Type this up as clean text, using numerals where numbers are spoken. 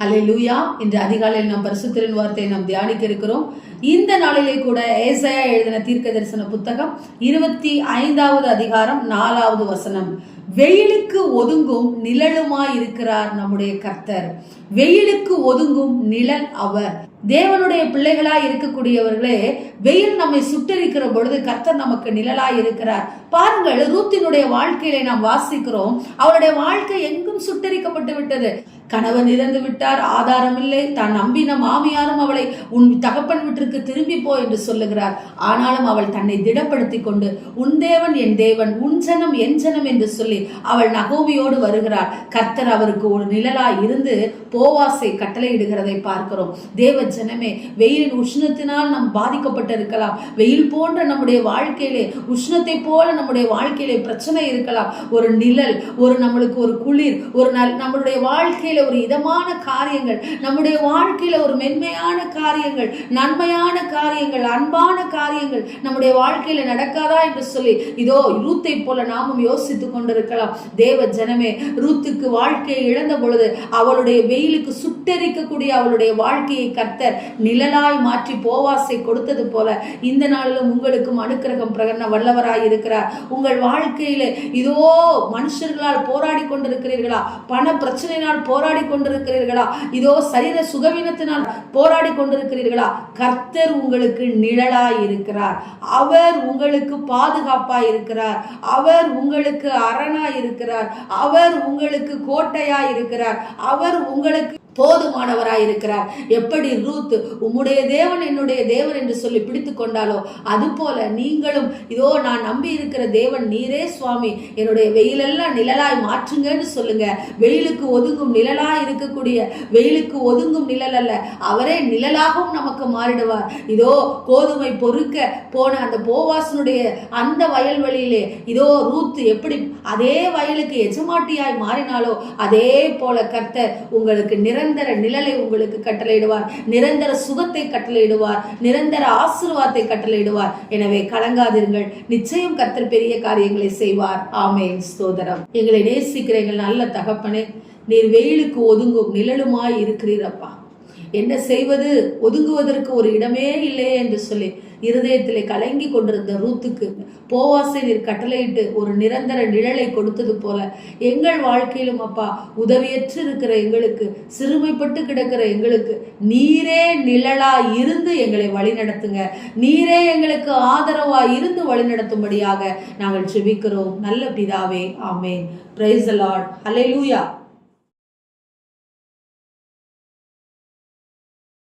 ஹல்லேலூயா. இன்று அதிகாலையில் நாம் பரிசுத்தரின் வார்த்தையை நாம் தியானிக்க இருக்கிறோம். இந்த நாளிலே கூட ஏசாயா எழுதின தீர்க்க தரிசன புத்தகம் 25வது அதிகாரம் 4வது வசனம். வெயிலுக்கு ஒதுங்கும் நிழலுமாய் இருக்கிறார் நம்முடைய கர்த்தர். வெயிலுக்கு ஒதுங்கும் நிழல் அவர். தேவனுடைய பிள்ளைகளாய் இருக்கக்கூடியவர்களே, வெயில் நம்மை சுட்டரிக்கிற பொழுது கர்த்தர் நமக்கு நிழலாய் இருக்கிறார். பாருங்கள், ரூத்தினுடைய வாழ்க்கையிலே நாம் வாசிக்கிறோம். அவருடைய வாழ்க்கை எங்கும் சுட்டரிக்கப்பட்டு விட்டது. கணவன் இறந்து விட்டார், ஆதாரம் இல்லை. தான் நம்பின மாமியாரும் அவளை உன் தகப்பன் வீட்டிற்கு திரும்பி போ என்று சொல்லுகிறார். ஆனாலும் அவள் தன்னை திடப்படுத்தி கொண்டு உன் தேவன் என் தேவன், உன் ஜனம் என் ஜனம் என்று சொல்லி அவள் நகோமியோடு வருகிறார். கர்த்தர் அவருக்கு ஒரு நிழலாய் இருந்து போவாசை கட்டளையிடுகிறதை பார்க்கிறோம். தேவ ஜனமே, வெயிலின் உஷ்ணத்தினால் நாம் பாதிக்கப்பட்டிருக்கலாம். வெயில் போன்ற நம்முடைய வாழ்க்கையிலே, உஷ்ணத்தை போல நம்முடைய வாழ்க்கையிலே பிரச்சனை இருக்கலாம். ஒரு நிழல், நம்மளுக்கு ஒரு குளிர், நம்முடைய வாழ்க்கையில ஒரு இதமான காரியங்கள், நம்முடைய வாழ்க்கையில ஒரு மென்மையான காரியங்கள், நன்மையான காரியங்கள், அன்பான காரியங்கள் நம்முடைய வாழ்க்கையில நடக்காதா என்று சொல்லி இதோ ரூத்தை போல நாமும் யோசித்துக் கொண்டிருக்கலாம். தேவ ஜனமே, ரூத்துக்கு வாழ்க்கையை இழந்த பொழுது அவளுடைய வெயிலுக்கு சுட்டரிக்கக்கூடிய அவளுடைய வாழ்க்கையை கர்த்தர் நிழலாய் மாற்றி போவாசை கொடுத்தது போல இந்த நாளிலும் உங்களுக்கும் அனுக்கிரகம் பிரகடன வல்லவராய் இருக்கிறார். உங்கள் வாழ்க்கையில இதோ மனுஷர்களால் போராடி கொண்டிருக்கிறீர்களா? பண பிரச்சனையினால் போராடி கொண்டிருக்கிறீர்களா? இதோ சரீர சுகவீனத்தினால் போராடி கொண்டிருக்கிறீர்களா? கர்த்தர் உங்களுக்கு நிழலாய் இருக்கிறார். அவர் உங்களுக்கு பாதுகாப்பாய் இருக்கிறார். அவர் உங்களுக்கு அரணாய் இருக்கிறார். அவர் உங்களுக்கு கோட்டையாய் இருக்கிறார். அவர் உங்களுக்கு போதுமானவராய் இருக்கிறார். எப்படி ரூத் உம்முடைய தேவன் என்னுடைய தேவன் என்று சொல்லி பிடித்து கொண்டாலோ அது போல நீங்களும் இதோ நான் நம்பி இருக்கிற தேவன் நீரே சுவாமி, என்னுடைய வெயிலெல்லாம் நிழலாய் மாற்றுங்கன்னு சொல்லுங்க. வெயிலுக்கு ஒதுங்கும் நிழலாய் இருக்கக்கூடிய, வெயிலுக்கு ஒதுங்கும் நிழல் அல்ல, அவரே நிழலாகவும் நமக்கு மாறிடுவார். இதோ கோதுமை பொறுக்க போன அந்த போவாசனுடைய அந்த வயல்வெளியிலே இதோ ரூத் எப்படி அதே வயலுக்கு எஜமாட்டியாய் மாறினாலோ அதே போல கர்த்தர் உங்களுக்கு நிரந்தர நிழலை உங்களுக்கு கட்டளையிடுவார். நிரந்தர சுகத்தை கட்டளையிடுவார். நிரந்தர ஆசீர்வாதத்தை கட்டளையிடுவார். எனவே கலங்காதீர்கள், நிச்சயம் கர்த்தர் பெரிய காரியங்களை செய்வார். ஆமென். ஸ்தோத்திரம். எங்களை நேசிக்கிற எங்கள் நல்ல தகப்பனே, நீர் வெயிலுக்கு ஒதுங்கும் நிழலுமாய் இருக்கிறீரப்பா. என்ன செய்வது, ஒதுங்குவதற்கு ஒரு இடமே இல்லையே என்று சொல்லி இருதயத்திலே கலங்கி கொண்டிருந்த ரூத்துக்கு போவாசை நீர் கட்டளையிட்டு ஒரு நிரந்தர நிழலை கொடுத்தது போல எங்கள் வாழ்க்கையிலும் அப்பா, உதவியற்று இருக்கிற எங்களுக்கு, சிறுமைப்பட்டு கிடக்கிற எங்களுக்கு நீரே நிழலா இருந்து எங்களை வழி நடத்துங்க. நீரே எங்களுக்கு ஆதரவா இருந்து வழி நடத்தும்படியாக நாங்கள் ஜெபிக்கிறோம் நல்ல பிதாவே. Amen. Praise the Lord. Hallelujah.